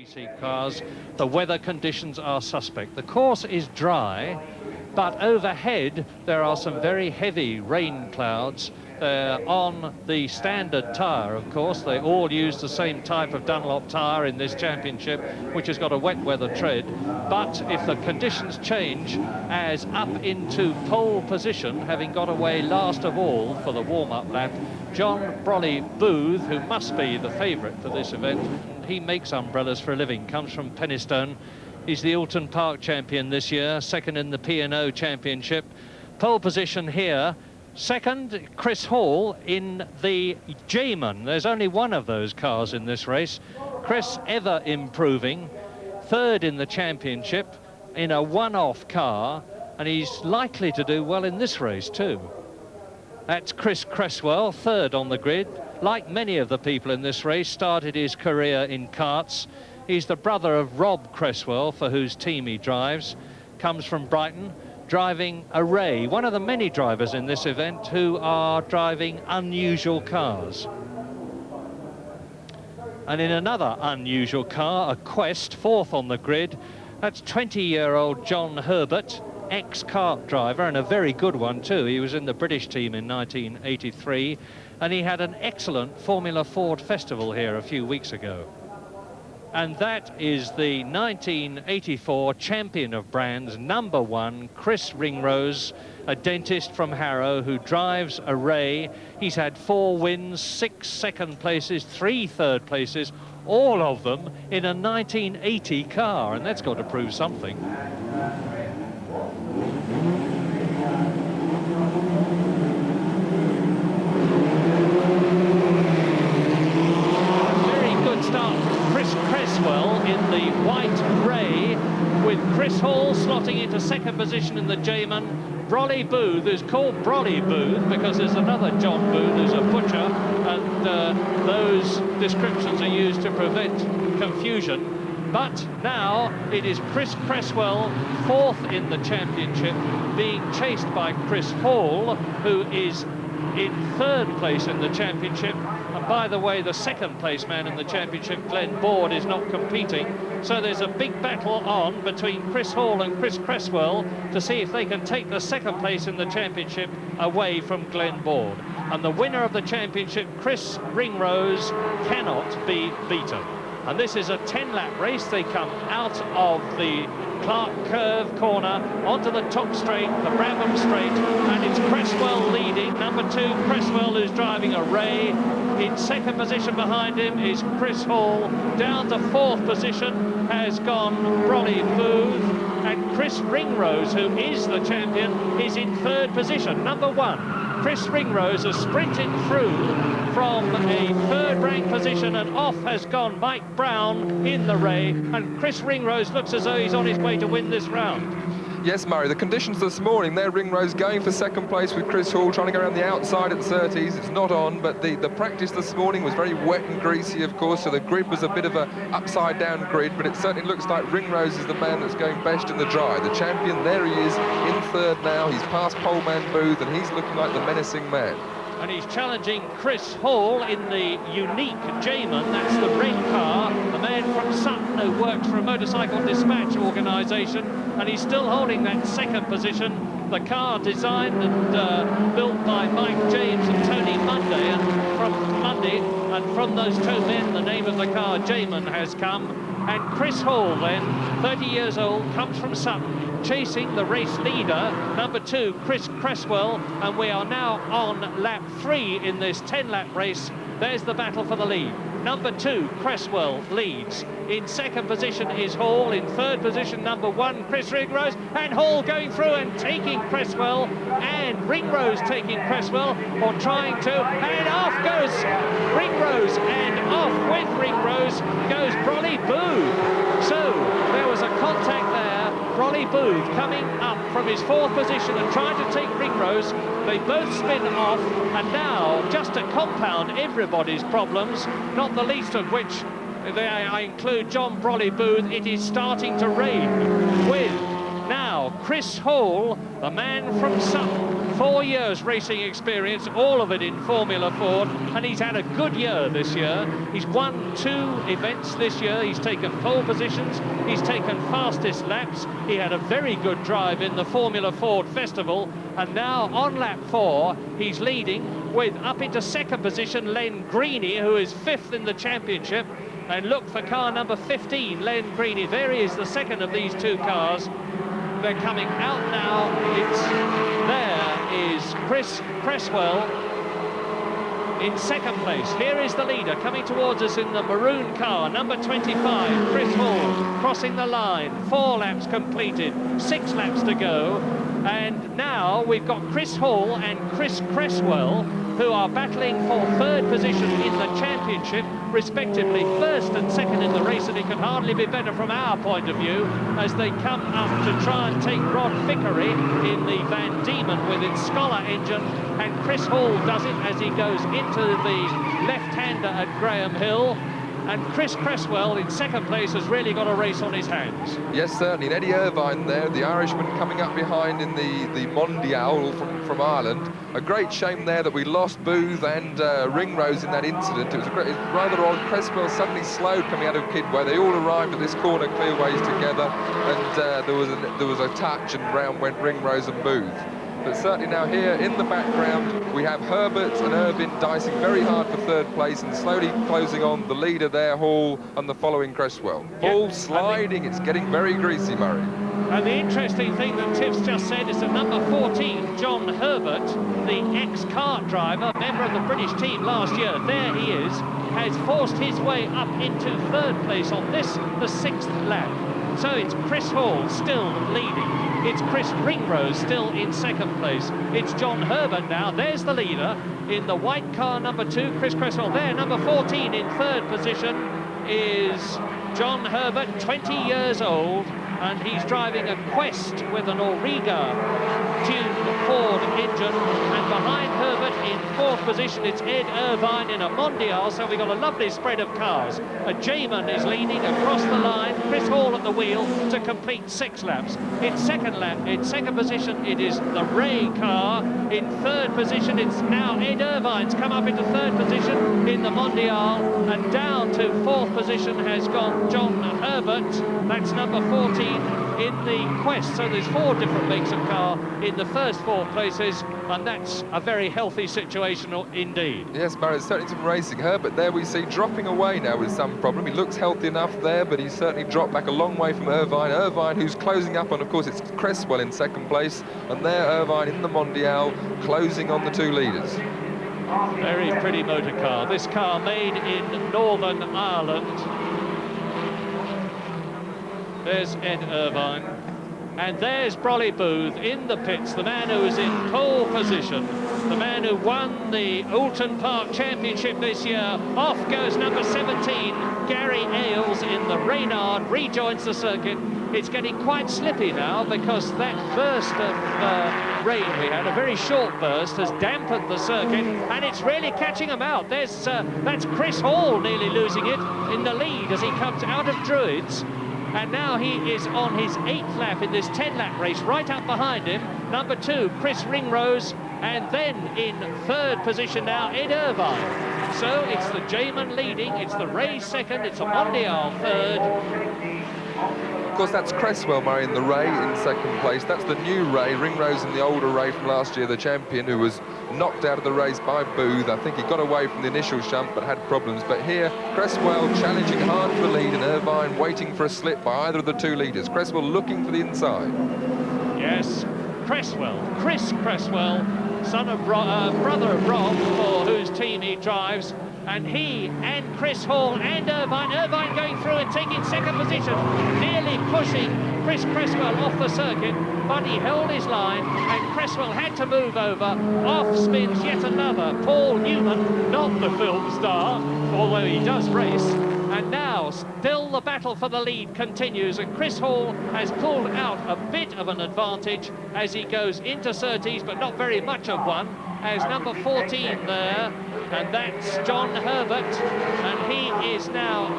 GC cars. The weather conditions are suspect. The course is dry, but overhead there are some very heavy rain clouds. On the standard tyre, of course. They all use the same type of Dunlop tyre in this championship, which has got a wet weather tread. But if the conditions change, as up into pole position, having got away last of all for the warm-up lap, John Brolly Booth, who must be the favourite for this event, he makes umbrellas for a living, comes from Penistone. He's the Alton Park champion this year, second in the P&O championship. Pole position here. Second, Chris Hall in the J-Man. There's only one of those cars in this race. Chris ever improving. Third in the championship in a one-off car, and he's likely to do well in this race too. That's Chris Cresswell, third on the grid. Like many of the people in this race, started his career in karts. He's the brother of Rob Cresswell, for whose team he drives. Comes from Brighton, driving a Ray, one of the many drivers in this event who are driving unusual cars. And in another unusual car, a Quest, fourth on the grid, that's 20-year-old John Herbert, ex-kart driver, and a very good one too. He was in the British team in 1983, and he had an excellent Formula Ford Festival here a few weeks ago. And that is the 1984 champion of brands, #1, Chris Ringrose, a dentist from Harrow who drives a Ray. He's had 4 wins, 6 second places, 3 third places, all of them in a 1980 car, and that's got to prove something. Cresswell in the white Ray, with Chris Hall slotting into second position in the J-Man. Brolly Booth, who's called Brolly Booth because there's another John Booth who's a butcher, and those descriptions are used to prevent confusion. But now it is Chris Cresswell, fourth in the championship, being chased by Chris Hall, who is in third place in the championship. And by the way, the second place man in the championship, Glenn Board, is not competing. So there's a big battle on between Chris Hall and Chris Cresswell to see if they can take the second place in the championship away from Glenn Board. And the winner of the championship, Chris Ringrose, cannot be beaten. And this is a 10-lap race. They come out of the Clark Curve corner onto the top straight, the Brabham straight, and it's Cresswell leading. #2, Cresswell, who's driving a Ray. In second position behind him is Chris Hall. Down to fourth position has gone Brolly Booth, and Chris Ringrose, who is the champion, is in third position. #1. Chris Ringrose has sprinted through from a third-rank position, and off has gone Mike Brown in the Ray, and Chris Ringrose looks as though he's on his way to win this round. Yes, Murray, the conditions this morning, there Ringrose going for second place with Chris Hall, trying to go around the outside at Surtees. It's not on, but the practice this morning was very wet and greasy, of course, so the grid was a bit of a upside-down grid, but it certainly looks like Ringrose is the man that's going best in the dry. The champion, there he is, in third now. He's past poleman Booth, and he's looking like the menacing man. And he's challenging Chris Hall in the unique J-Man, that's the red car, the man from Sutton who works for a motorcycle dispatch organisation, and he's still holding that second position. The car designed and built by Mike James and Tony Munday, and from those two men, the name of the car, J-Man, has come. And Chris Hall then, 30 years old, comes from Sutton, chasing the race leader, #2, Chris Cresswell, and we are now on lap 3 in this 10-lap race. There's the battle for the lead. #2, Cresswell leads. In second position is Hall. In third position, #1, Chris Ringrose. And Hall going through and taking Cresswell. And Ringrose taking Cresswell, or trying to. And off goes Ringrose. And off with Ringrose goes Brolly Booth. So there was a contact there. Brolly Booth coming up from his fourth position and trying to take Ringrose. They both spin off, and now, just to compound everybody's problems, not the least of which I include John Brolly Booth, it is starting to rain with now Chris Hall, the man from Sutton, 4 years racing experience, all of it in Formula Ford, and he's had a good year this year. He's won 2 events this year. He's taken pole positions, he's taken fastest laps. He had a very good drive in the Formula Ford Festival, and now on lap 4 he's leading with up into second position Len Greeny, who is 5th in the championship. And look for car number 15, Len Greeny. There he is, the second of these 2 cars. They're coming out now. There is Chris Cresswell in second place. Here is the leader coming towards us in the maroon car, number 25, Chris Hall, crossing the line. 4 laps completed, 6 laps to go. And now we've got Chris Hall and Chris Cresswell, who are battling for 3rd position in the championship, respectively 1st and 2nd in the race, and it can hardly be better from our point of view as they come up to try and take Rod Vickery in the Van Diemen with its Scholar engine, and Chris Hall does it as he goes into the left-hander at Graham Hill. And Chris Cresswell in second place has really got a race on his hands. Yes, certainly. And Eddie Irvine there, the Irishman, coming up behind in the Mondial from Ireland. A great shame there that we lost Booth and Ringrose in that incident. It was rather odd. Cresswell suddenly slowed coming out of Kidway. They all arrived at this corner clearways together, and there was a touch, and round went Ringrose and Booth. But certainly now here in the background we have Herbert and Irvine dicing very hard for 3rd place and slowly closing on the leader there, Hall, and the following Cresswell. Hall sliding, it's getting very greasy, Murray. And the interesting thing that Tiff's just said is that number 14, John Herbert, the ex-kart driver, member of the British team last year, there he is, has forced his way up into 3rd place on this, the 6th lap. So it's Chris Hall still leading. It's Chris Ringrose still in second place. It's John Herbert now. There's the leader in the white car, number 2, Chris Cresswell. There, number 14 in 3rd position is John Herbert, 20 years old, and he's driving a Quest with an Auriga-tuned Ford engine. And behind Herbert in 4th position, it's Ed Irvine in a Mondial. So we've got a lovely spread of cars. A Jamin is leading across the line. Chris Hall at the wheel to complete 6 laps. In second position, it is the Ray car. In 3rd position, it's now Ed Irvine's come up into 3rd position in the Mondial. And down to 4th position has gone John Herbert. That's number 14 in the Quest. So there's 4 different makes of car in the first 4 places, and that's a very healthy situation indeed. Yes, Barry, certainly some racing. Herbert there we see dropping away now with some problem. He looks healthy enough there, but he's certainly dropped back a long way from Irvine. Irvine, who's closing up on, of course, it's Cresswell in second place, and there Irvine in the Mondial closing on the 2 leaders. Very pretty motor car. This car made in Northern Ireland. There's Ed Irvine. And there's Brolly Booth in the pits, the man who is in pole position, the man who won the Oulton Park Championship this year. Off goes number 17, Gary Ailes in the Reynard, rejoins the circuit. It's getting quite slippy now because that burst of rain we had, a very short burst, has dampened the circuit, and it's really catching them out. That's Chris Hall nearly losing it in the lead as he comes out of Druids. And now he is on his 8th lap in this 10-lap race, right up behind him. Number 2, Chris Ringrose, and then in 3rd position now, Ed Irvine. So it's the Jamin leading, it's the Ray 2nd, it's a Mondial 3rd. Of course, that's Cresswell, Murray, in the Ray in second place. That's the new Ray, Ringrose and the older Ray from last year, the champion, who was knocked out of the race by Booth. I think he got away from the initial shunt but had problems. But here, Cresswell challenging hard for the lead, and Irvine waiting for a slip by either of the 2 leaders. Cresswell looking for the inside. Yes, Cresswell, Chris Cresswell, son of brother of Rob, for whose team he drives. And he and Chris Hall and Irvine going through and taking second position, nearly pushing Chris Cresswell off the circuit, but he held his line, and Cresswell had to move over. Off spins yet another Paul Newman, not the film star, although he does race. And now still the battle for the lead continues, and Chris Hall has pulled out a bit of an advantage as he goes into Surtees, but not very much of one, as number 14 there, and that's John Herbert, and he is now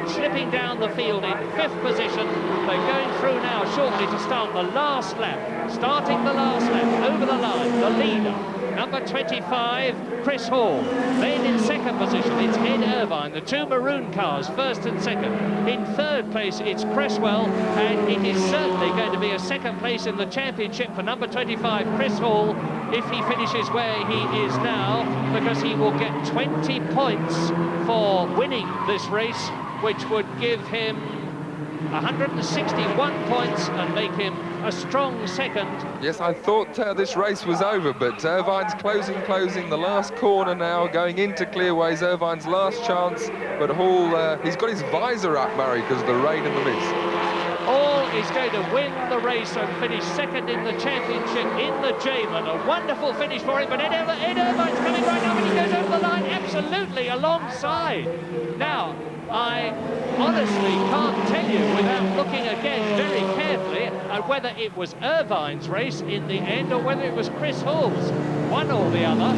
slipping down the field in 5th position. They're going through now shortly to start the last lap. Starting the last lap, over the line, the leader, number 25, Chris Hall. Then in 2nd position, it's Ed Irvine, the 2 maroon cars, 1st and 2nd. In 3rd place, it's Cresswell, and it is certainly going to be a 2nd place in the championship for number 25, Chris Hall, if he finishes where he is now, because he will get 20 points for winning this race, which would give him 161 points and make him a strong 2nd. Yes, I thought this race was over, but Irvine's closing the last corner now, going into clearways. Irvine's last chance, but Hall, he's got his visor up, Murray, because of the rain and the mist. Hall is going to win the race and finish 2nd in the championship in the J-Man. A wonderful finish for him, but Ed Irvine's coming right now, and he goes over the line absolutely alongside. Now, I honestly can't tell you without looking again very carefully at whether it was Irvine's race in the end or whether it was Chris Hall's, one or the other.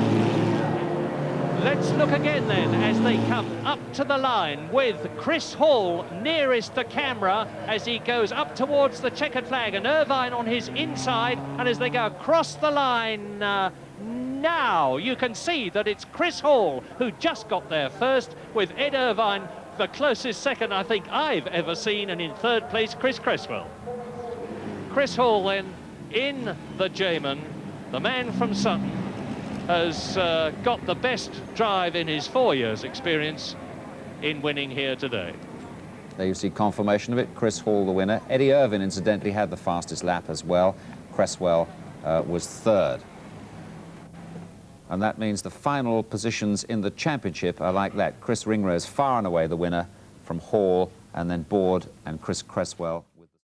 Let's look again then as they come up to the line with Chris Hall nearest the camera as he goes up towards the checkered flag, and Irvine on his inside, and as they go across the line now you can see that it's Chris Hall who just got there first, with Ed Irvine the closest 2nd I think I've ever seen, and in 3rd place Chris Cresswell. Chris Hall then in the J-Man, the man from Sutton, has got the best drive in his 4 years experience in winning here today. There you see confirmation of it. Chris Hall the winner. Eddie Irvine incidentally had the fastest lap as well. Cresswell was 3rd. And that means the final positions in the championship are like that. Chris Ringrose far and away the winner, from Hall, and then Board and Chris Cresswell.